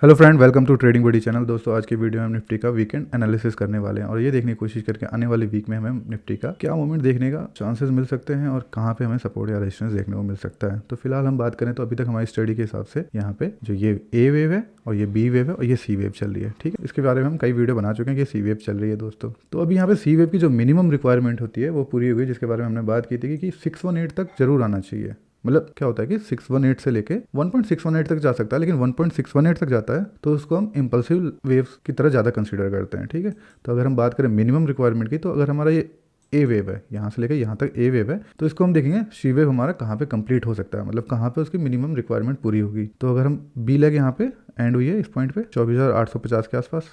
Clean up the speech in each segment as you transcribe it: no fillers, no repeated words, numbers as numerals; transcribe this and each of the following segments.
Hello friend, welcome to trading buddy channel. दोस्तों, आज की वीडियो में हम निफ्टी का वीकेंड एनालिसिस करने वाले हैं और ये देखने की कोशिश करके आने वाले वीक में हमें निफ्टी का क्या मूवमेंट देखने का चांसेस मिल सकते हैं और कहाँ पे हमें सपोर्ट या रेजिस्टेंस देखने को मिल सकता है। तो फिलहाल हम बात करें तो अभी तक हमारी स्टडी के हिसाब से यहाँ पे जो ये ए वेव है और ये बी वेव है और ये सी वेव चल रही है। ठीक है, इसके बारे में हम कई वीडियो बना चुके हैं कि सी वेव चल रही है दोस्तों। तो अभी यहाँ पे सी वेव की जो मिनिमम रिक्वायरमेंट होती है वो पूरी हो गई, जिसके बारे में हमने बात की थी कि 618 तक जरूर आना चाहिए। मतलब क्या होता है कि 618 से लेके 1.618 तक जा सकता है, लेकिन 1.618 तक जाता है तो उसको हम इम्पल्सिव वेव्स की तरह ज़्यादा कंसीडर करते हैं। ठीक है, तो अगर हम बात करें मिनिमम रिक्वायरमेंट की, तो अगर हमारा ये ए वेव है, यहाँ से लेकर यहाँ तक ए वेव है, तो इसको हम देखेंगे सी वेव हमारा कहाँ पे कंप्लीट हो सकता है, मतलब कहाँ पे उसकी मिनिमम रिक्वायरमेंट पूरी होगी। तो अगर हम बी लेग यहाँ पे एंड हुई है इस पॉइंट पे 24,850 के आसपास।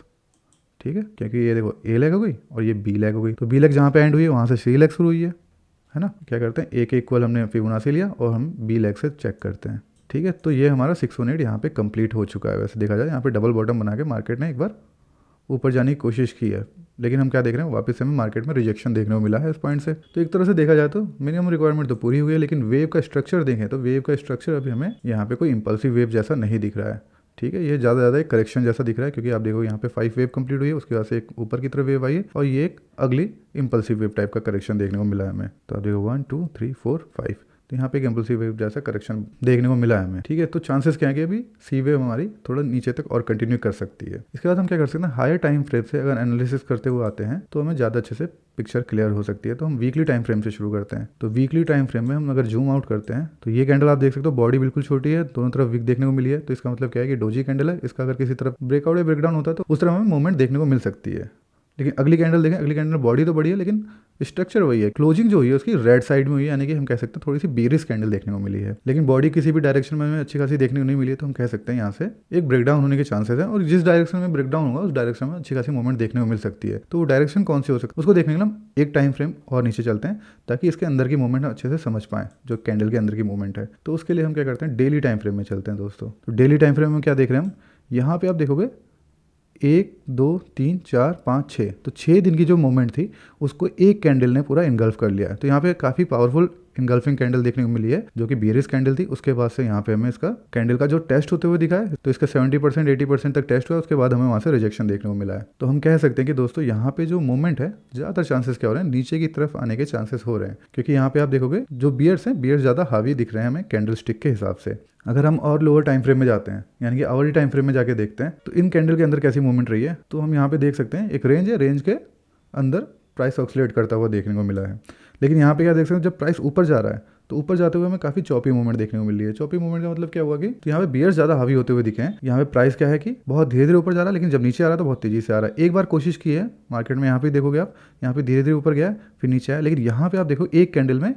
ठीक है, क्योंकि ये देखो ए लेग हो गई और ये बी लेग हो गई, तो बी लेग जहाँ पे एंड हुई है वहाँ से सी लेग शुरू हुई है ना। क्या करते हैं, एक इक्वल हमने फिबोनाची लिया और हम बी लेग से चेक करते हैं। ठीक है, तो ये हमारा 618 यहाँ पे कंप्लीट हो चुका है। वैसे देखा जाए यहाँ पे डबल बॉटम बना के मार्केट ने एक बार ऊपर जाने की कोशिश की है, लेकिन हम क्या देख रहे हैं, वापस से हमें मार्केट में रिजेक्शन देखने को मिला है इस पॉइंट से। तो एक तरह से देखा जाए तो मिनिमम रिक्वायरमेंट तो पूरी हुई है, लेकिन वेव का स्ट्रक्चर देखें तो वेव का स्ट्रक्चर अभी हमें यहाँ पे कोई इंपल्सिव वेव जैसा नहीं दिख रहा है। ठीक है, ये ज़्यादा एक करेक्शन जैसा दिख रहा है, क्योंकि आप देखो यहाँ पे 5 वेव कंप्लीट हुई है, उसके बाद से एक ऊपर की तरफ वेव आई है और ये एक अगली इंपल्सिव वेव टाइप का करेक्शन देखने को मिला है हमें। तो आप देखो 1 2 3 4 5, तो यहाँ पे एक इम्पल्सिव वेव जैसा करेक्शन देखने को मिला है हमें। ठीक है, तो चांसेस क्या है कि अभी सी वेव हमारी थोड़ा नीचे तक और कंटिन्यू कर सकती है। इसके बाद हम क्या कर सकते हैं, हायर टाइम फ्रेम से अगर एनालिसिस करते हुए आते हैं तो हमें ज़्यादा अच्छे से पिक्चर क्लियर हो सकती है। तो हम वीकली टाइम फ्रेम से शुरू करते हैं। तो वीकली टाइम फ्रेम में हम अगर जूम आउट करते हैं तो ये कैंडल आप देख सकते हो, बॉडी बिल्कुल छोटी है, दोनों तरफ वीक देखने को मिली है। तो इसका मतलब क्या है कि डोजी कैंडल है, इसका अगर किसी तरफ ब्रेकआउट या ब्रेकडाउन होता है तो उस तरफ हमें मूवमेंट देखने को मिल सकती है। लेकिन अगली कैंडल देखें, अगली कैंडल बॉडी तो बड़ी है लेकिन स्ट्रक्चर वही है, क्लोजिंग जो हुई है उसकी रेड साइड में हुई है, यानी कि हम कह सकते हैं थोड़ी सी बेरिश कैंडल देखने को मिली है। लेकिन बॉडी किसी भी डायरेक्शन में हमें अच्छी खासी देखने को नहीं मिली है, तो हम कह सकते हैं यहाँ से एक ब्रेकडाउन होने के चांसेस है, और जिस डायरेक्शन में ब्रेकडाउन होगा उस डायरेक्शन में अच्छी खासी मूवमेंट देखने को मिल सकती है। तो वो डायरेक्शन कौन सी हो सकती है उसको देखने के लिए हम एक टाइम फ्रेम और नीचे चलते हैं, ताकि इसके अंदर की मूवमेंट हम अच्छे से समझ पाएं, जो कैंडल के अंदर की मूवमेंट है। तो उसके लिए हम क्या करते हैं, डेली टाइम फ्रेम में चलते हैं दोस्तों। तो डेली टाइम फ्रेम में क्या देख रहे हैं हम, यहाँ पे आप देखोगे 1 2 3 4 5 6, तो 6 दिन की जो मूवमेंट थी उसको एक कैंडल ने पूरा इनगल्फ कर लिया है। तो यहाँ पे काफ़ी पावरफुल इनगल्फिंग कैंडल देखने को मिली है, जो कि बेरिश कैंडल थी। उसके बाद से यहाँ पे हमें इसका कैंडल का जो टेस्ट होते हुए दिखा है, तो इसका 70% 80% तक टेस्ट हुआ है, उसके बाद हमें वहाँ से रिजेक्शन देखने को मिला है। तो हम कह सकते हैं कि दोस्तों यहाँ पे जो मूवमेंट है, ज़्यादातर चांसेस क्या हो रहे हैं, नीचे की तरफ आने के चांसेस हो रहे हैं, क्योंकि यहाँ पे आप देखोगे जो बियर्स हैं, बियर्स ज़्यादा हावी दिख रहे हैं हमें कैंडल स्टिक के हिसाब से। अगर हम और लोअर टाइम फ्रेम में जाते हैं, यानी कि आवरली टाइम फ्रेम में जाके देखते हैं, तो इन कैंडल के अंदर कैसी मूवमेंट रही है, तो हम यहाँ पे देख सकते हैं एक रेंज है, रेंज के अंदर प्राइस ऑक्सीलेट करता हुआ देखने को मिला है। लेकिन यहाँ पे क्या देख सकते हैं, जब प्राइस ऊपर जा रहा है तो ऊपर जाते हुए हमें काफ़ी चॉपी मूवमेंट देखने को मिल रही है। चॉपी मूवमेंट का मतलब क्या हुआ कि तो यहाँ पे बियर्स ज़्यादा हावी होते हुए दिखे हैं। यहाँ पे प्राइस क्या है कि बहुत धीरे धीरे ऊपर जा रहा है, लेकिन जब नीचे आ रहा है तो बहुत तेज़ी से आ रहा है। एक बार कोशिश की है मार्केट में, यहाँ पे देखोगे आप, यहाँ पे धीरे धीरे ऊपर गया फिर नीचे आया, लेकिन यहाँ पे आप देखो एक कैंडल में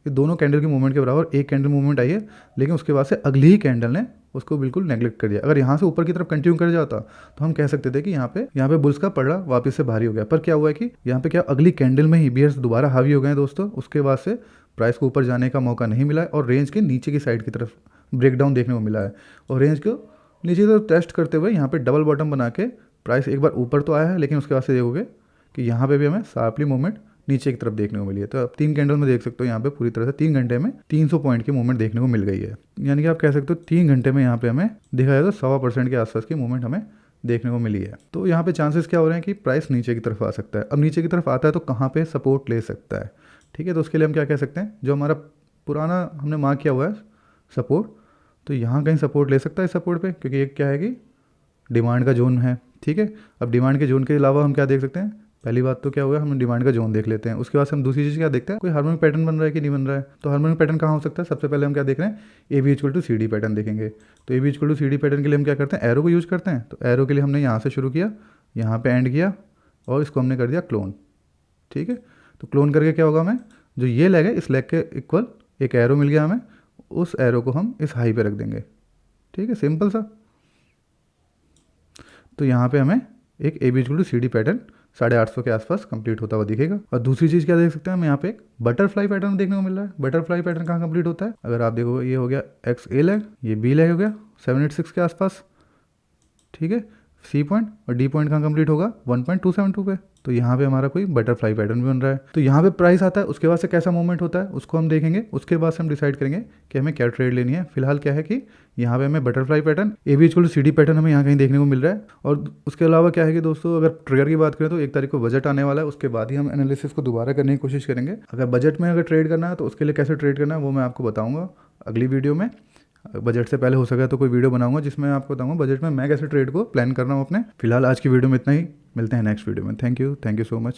ये दोनों कैंडल की मूवमेंट के बराबर एक कैंडल मूवमेंट आई है, लेकिन उसके बाद से अगली ही कैंडल ने उसको बिल्कुल नेगलेक्ट कर दिया। अगर यहाँ से ऊपर की तरफ कंटिन्यू कर जाता तो हम कह सकते थे कि यहाँ पे बुल्स का पलड़ा वापस से भारी हो गया। पर क्या हुआ है कि यहाँ पे क्या अगली कैंडल में ही बियर्स दोबारा हावी हो गए हैं दोस्तों। उसके बाद से प्राइस को ऊपर जाने का मौका नहीं मिला है और रेंज के नीचे की साइड की तरफ ब्रेकडाउन देखने को मिला है। और रेंज को नीचे की तरफ टेस्ट करते हुए यहाँ पे डबल बॉटम बना के प्राइस एक बार ऊपर तो आया है, लेकिन उसके बाद से देखोगे कि यहाँ पे भी हमें शार्पली मूवमेंट नीचे की तरफ देखने को मिली है। तो आप 3 कैंडल में देख सकते हो, यहाँ पे पूरी तरह से 3 घंटे में 300 पॉइंट की मूवमेंट देखने को मिल गई है। यानी कि आप कह सकते हो 3 घंटे में यहाँ पे हमें देखा जाए तो 1.25% के आसपास की मूवमेंट हमें देखने को मिली है। तो यहाँ पे चांसेस क्या हो रहे हैं कि प्राइस नीचे की तरफ आ सकता है। अब नीचे की तरफ आता है तो कहाँ पे सपोर्ट ले सकता है। ठीक है, तो उसके लिए हम क्या कह सकते हैं, जो हमारा पुराना हमने मार्क किया हुआ है सपोर्ट, तो यहाँ कहीं सपोर्ट ले सकता है सपोर्ट पे, क्योंकि एक क्या है कि डिमांड का जोन है। ठीक है, अब डिमांड के जोन के अलावा हम क्या देख सकते हैं, पहली बात तो क्या होगा, हम डिमांड का जोन देख लेते हैं। उसके बाद से हम दूसरी चीज़ क्या देखते हैं, कोई हार्मोनिक पैटर्न बन रहा है कि नहीं बन रहा है। तो हार्मोनिक पैटर्न कहाँ हो सकता है, सबसे पहले हम क्या देख रहे हैं, A B equal to C D pattern देखेंगे। तो A B equal to C D pattern के लिए हम क्या करते हैं, एरो को यूज़ करते हैं। तो एरो के लिए हमने यहाँ से शुरू किया, यहाँ पे एंड किया और इसको हमने कर दिया क्लोन। ठीक है, तो क्लोन करके क्या होगा, हमें जो ये लेग है इस लेग के इक्वल एक एरो मिल गया हमें, उस एरो को हम इस हाई पे रख देंगे। ठीक है, सिंपल सा। तो यहाँ पे हमें एक A B equal to C D pattern 850 के आसपास कंप्लीट होता हुआ दिखेगा। और दूसरी चीज़ क्या देख सकते हैं हम, यहाँ पे एक बटरफ्लाई पैटर्न देखने को मिल रहा है। बटरफ्लाई पैटर्न कहाँ कंप्लीट होता है, अगर आप देखो ये हो गया एक्स ए लेग, ये बी लेग हो गया 786 के आसपास। ठीक है, सी पॉइंट और डी पॉइंट कहाँ कंप्लीट होगा 1.272 पे। तो यहाँ पे हमारा कोई बटरफ्लाई पैटर्न भी बन रहा है। तो यहाँ पे प्राइस आता है, उसके बाद से कैसा मूवमेंट होता है उसको हम देखेंगे, उसके बाद से हम डिसाइड करेंगे कि हमें क्या ट्रेड लेनी है। फिलहाल क्या है कि यहाँ पे हमें बटरफ्लाई पैटर्न AB=CD पैटर्न हमें यहाँ कहीं देखने को मिल रहा है। और उसके अलावा क्या है कि दोस्तों अगर ट्रिगर की बात करें तो 1 तारीख को बजट आने वाला है, उसके बाद ही हम एनालिसिस को दोबारा करने की कोशिश करेंगे। अगर बजट में अगर ट्रेड करना है तो उसके लिए कैसे ट्रेड करना है वो मैं आपको बताऊँगा अगली वीडियो में। बजट से पहले हो सके तो कोई वीडियो बनाऊंगा जिसमें मैं आपको बताऊंगा बजट में मैं कैसे ट्रेड को प्लान कर रहा हूँ अपने। फिलहाल आज की वीडियो में इतना ही, मिलते हैं नेक्स्ट वीडियो में। Thank you so much.